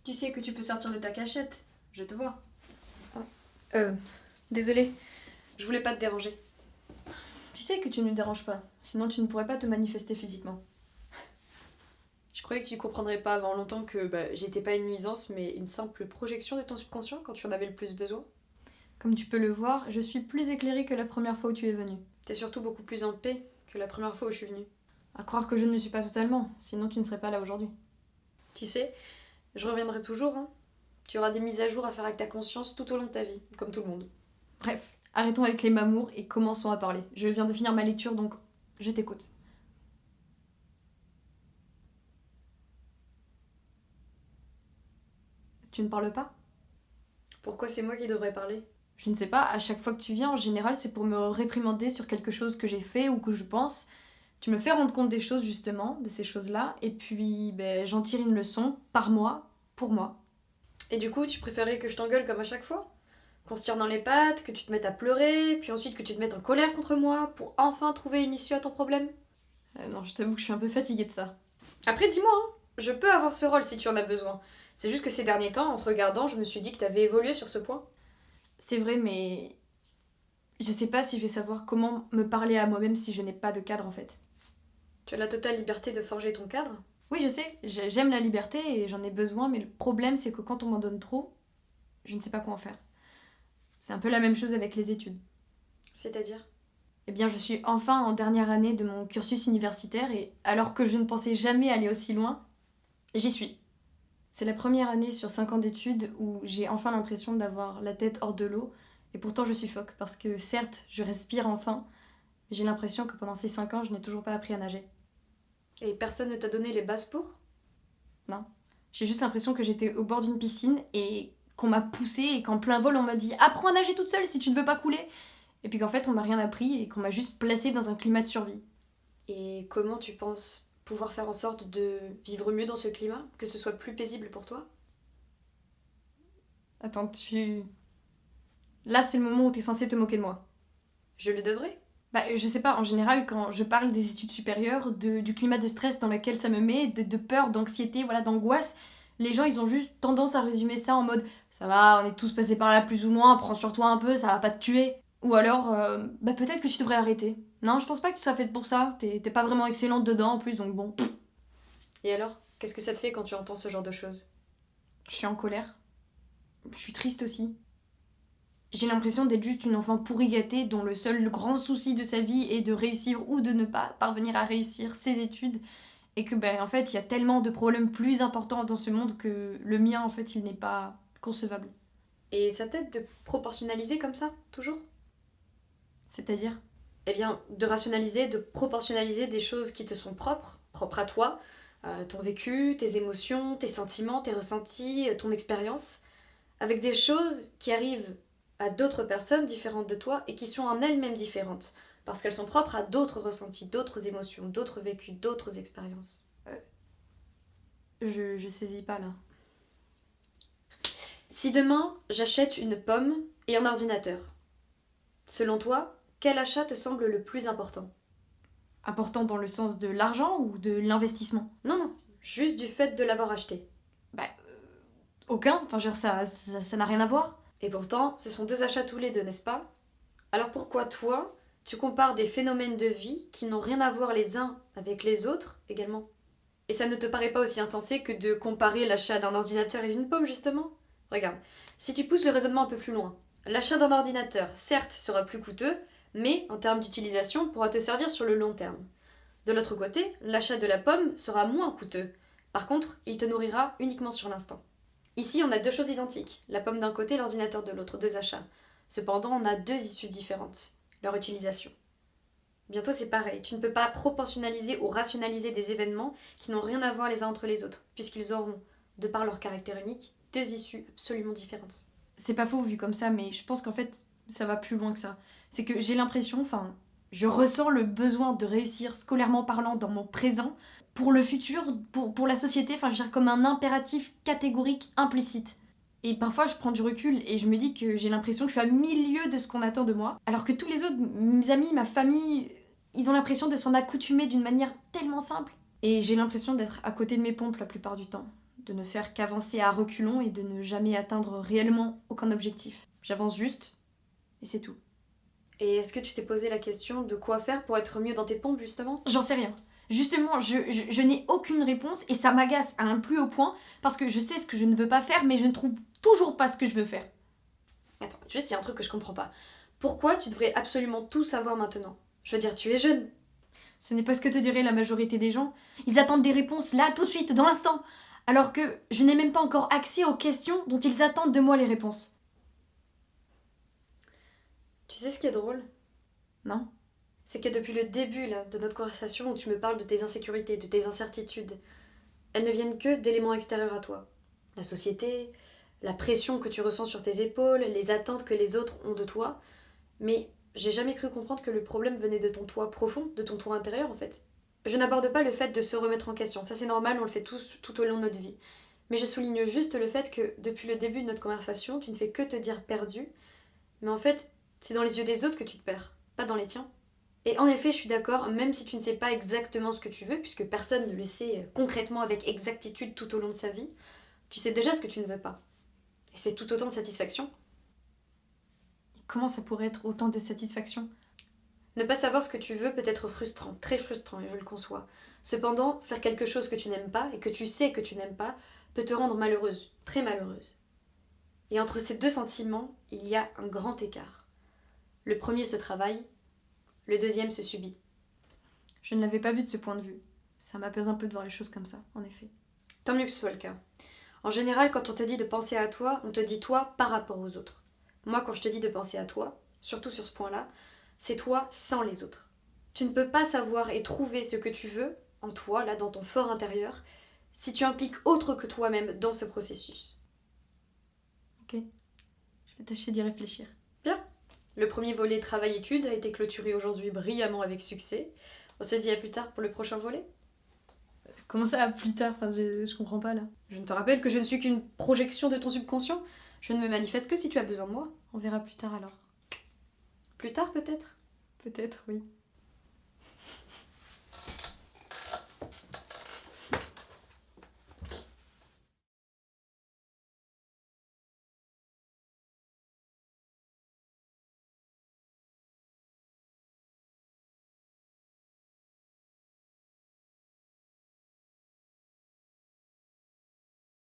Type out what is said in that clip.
Tu sais que tu peux sortir de ta cachette. Je te vois. Désolée, je voulais pas te déranger. Tu sais que tu ne me déranges pas, sinon tu ne pourrais pas te manifester physiquement. Je croyais que tu comprendrais pas avant longtemps que j'étais pas une nuisance, mais une simple projection de ton subconscient quand tu en avais le plus besoin. Comme tu peux le voir, je suis plus éclairée que la première fois où tu es venue. T'es surtout beaucoup plus en paix que la première fois où je suis venue. À croire que je ne le suis pas totalement, sinon tu ne serais pas là aujourd'hui. Tu sais, je reviendrai toujours, hein. Tu auras des mises à jour à faire avec ta conscience tout au long de ta vie, comme tout le monde. Bref, arrêtons avec les mamours et commençons à parler. Je viens de finir ma lecture, donc je t'écoute. Tu ne parles pas? Pourquoi c'est moi qui devrais parler? Je ne sais pas, à chaque fois que tu viens, en général, c'est pour me réprimander sur quelque chose que j'ai fait ou que je pense. Tu me fais rendre compte des choses, justement, de ces choses-là, et puis j'en tire une leçon, par moi, pour moi. Et du coup, tu préférais que je t'engueule comme à chaque fois? Qu'on se tire dans les pattes, que tu te mettes à pleurer, puis ensuite que tu te mettes en colère contre moi pour enfin trouver une issue à ton problème? Non, je t'avoue que je suis un peu fatiguée de ça. Après, dis-moi, hein, je peux avoir ce rôle si tu en as besoin. C'est juste que ces derniers temps, en te regardant, je me suis dit que t'avais évolué sur ce point. C'est vrai, mais je sais pas si je vais savoir comment me parler à moi-même si je n'ai pas de cadre, en fait. Tu as la totale liberté de forger ton cadre. Oui, je sais, j'aime la liberté et j'en ai besoin, mais le problème, c'est que quand on m'en donne trop, je ne sais pas quoi en faire. C'est un peu la même chose avec les études. C'est-à-dire? Eh bien, je suis enfin en dernière année de mon cursus universitaire et alors que je ne pensais jamais aller aussi loin, j'y suis. C'est la première année sur 5 ans d'études où j'ai enfin l'impression d'avoir la tête hors de l'eau et pourtant je suffoque parce que certes, je respire enfin, mais j'ai l'impression que pendant ces 5 ans, je n'ai toujours pas appris à nager. Et personne ne t'a donné les bases pour? Non. J'ai juste l'impression que j'étais au bord d'une piscine et qu'on m'a poussée et qu'en plein vol, on m'a dit apprends à nager toute seule si tu ne veux pas couler. Et puis qu'en fait, on m'a rien appris et qu'on m'a juste placée dans un climat de survie. Et comment tu penses pouvoir faire en sorte de vivre mieux dans ce climat? Que ce soit plus paisible pour toi? Attends, tu. Là, c'est le moment où t'es censé te moquer de moi. Je le devrais. Je sais pas, en général, quand je parle des études supérieures, du climat de stress dans lequel ça me met, de peur, d'anxiété, voilà, d'angoisse, les gens, ils ont juste tendance à résumer ça en mode ça va, on est tous passés par là plus ou moins, prends sur toi un peu, ça va pas te tuer. Ou alors, peut-être que tu devrais arrêter. Non, je pense pas que tu sois faite pour ça, t'es pas vraiment excellente dedans en plus, donc bon. Et alors, qu'est-ce que ça te fait quand tu entends ce genre de choses? Je suis en colère. Je suis triste aussi. J'ai l'impression d'être juste une enfant pourri gâtée dont le seul grand souci de sa vie est de réussir ou de ne pas parvenir à réussir ses études et que en fait il y a tellement de problèmes plus importants dans ce monde que le mien en fait il n'est pas concevable. Et ça t'aide de proportionnaliser comme ça, toujours? C'est-à-dire Eh bien, de rationaliser, de proportionnaliser des choses qui te sont propres, propres à toi, ton vécu, tes émotions, tes sentiments, tes ressentis, ton expérience, avec des choses qui arrivent à d'autres personnes différentes de toi et qui sont en elles-mêmes différentes, parce qu'elles sont propres à d'autres ressentis, d'autres émotions, d'autres vécus, d'autres expériences. je saisis pas là. Si demain j'achète une pomme et un ordinateur, selon toi, quel achat te semble le plus important? Important dans le sens de l'argent ou de l'investissement? Non, non, juste du fait de l'avoir acheté. Bah aucun, enfin je veux dire, ça n'a rien à voir. Et pourtant, ce sont deux achats tous les deux, n'est-ce pas? Alors pourquoi toi, tu compares des phénomènes de vie qui n'ont rien à voir les uns avec les autres également? Et ça ne te paraît pas aussi insensé que de comparer l'achat d'un ordinateur et d'une pomme, justement? Regarde, si tu pousses le raisonnement un peu plus loin, l'achat d'un ordinateur, certes, sera plus coûteux, mais en termes d'utilisation, pourra te servir sur le long terme. De l'autre côté, l'achat de la pomme sera moins coûteux. Par contre, il te nourrira uniquement sur l'instant. Ici, on a deux choses identiques, la pomme d'un côté, l'ordinateur de l'autre, deux achats. Cependant, on a deux issues différentes, leur utilisation. Bientôt, c'est pareil, tu ne peux pas proportionnaliser ou rationaliser des événements qui n'ont rien à voir les uns entre les autres, puisqu'ils auront, de par leur caractère unique, deux issues absolument différentes. C'est pas faux vu comme ça, mais je pense qu'en fait ça va plus loin que ça. C'est que j'ai l'impression, enfin, je ressens le besoin de réussir scolairement parlant dans mon présent pour le futur, pour la société, enfin, je veux dire, comme un impératif catégorique implicite. Et parfois, je prends du recul et je me dis que j'ai l'impression que je suis à milieu de ce qu'on attend de moi, alors que tous les autres, mes amis, ma famille, ils ont l'impression de s'en accoutumer d'une manière tellement simple. Et j'ai l'impression d'être à côté de mes pompes la plupart du temps. de ne faire qu'avancer à reculons et de ne jamais atteindre réellement aucun objectif. J'avance juste, et c'est tout. Et est-ce que tu t'es posé la question de quoi faire pour être mieux dans tes pompes, justement? J'en sais rien. Justement, je n'ai aucune réponse et ça m'agace à un plus haut point parce que je sais ce que je ne veux pas faire, mais je ne trouve toujours pas ce que je veux faire. Attends, juste, il y a un truc que je comprends pas. Pourquoi tu devrais absolument tout savoir maintenant? Je veux dire, tu es jeune. Ce n'est pas ce que te dirait la majorité des gens. Ils attendent des réponses là, tout de suite, dans l'instant. Alors que je n'ai même pas encore accès aux questions dont ils attendent de moi les réponses. Tu sais ce qui est drôle? Non? C'est que depuis le début là, de notre conversation où tu me parles de tes insécurités, de tes incertitudes, elles ne viennent que d'éléments extérieurs à toi. La société, la pression que tu ressens sur tes épaules, les attentes que les autres ont de toi. Mais j'ai jamais cru comprendre que le problème venait de ton toi profond, de ton toi intérieur en fait. Je n'aborde pas le fait de se remettre en question, ça c'est normal, on le fait tous tout au long de notre vie. Mais je souligne juste le fait que depuis le début de notre conversation, tu ne fais que te dire perdu, mais en fait, c'est dans les yeux des autres que tu te perds, pas dans les tiens. Et en effet, je suis d'accord, même si tu ne sais pas exactement ce que tu veux, puisque personne ne le sait concrètement avec exactitude tout au long de sa vie, tu sais déjà ce que tu ne veux pas. Et c'est tout autant de satisfaction. Comment ça pourrait être autant de satisfaction? Ne pas savoir ce que tu veux peut être frustrant, très frustrant, et je le conçois. Cependant, faire quelque chose que tu n'aimes pas, et que tu sais que tu n'aimes pas, peut te rendre malheureuse, très malheureuse. Et entre ces deux sentiments, il y a un grand écart. Le premier se travaille, le deuxième se subit. Je ne l'avais pas vu de ce point de vue. Ça m'apaise un peu de voir les choses comme ça, en effet. Tant mieux que ce soit le cas. En général, quand on te dit de penser à toi, on te dit toi par rapport aux autres. Moi, quand je te dis de penser à toi, surtout sur ce point-là, c'est toi sans les autres. Tu ne peux pas savoir et trouver ce que tu veux en toi, là, dans ton fort intérieur, si tu impliques autre que toi-même dans ce processus. Ok. Je vais tâcher d'y réfléchir. Bien. Le premier volet travail-études a été clôturé aujourd'hui brillamment avec succès. On se dit à plus tard pour le prochain volet. Comment ça, plus tard? Enfin, je comprends pas là. Je ne te rappelle que je ne suis qu'une projection de ton subconscient. Je ne me manifeste que si tu as besoin de moi. On verra plus tard alors. Plus tard peut-être. Peut-être, oui.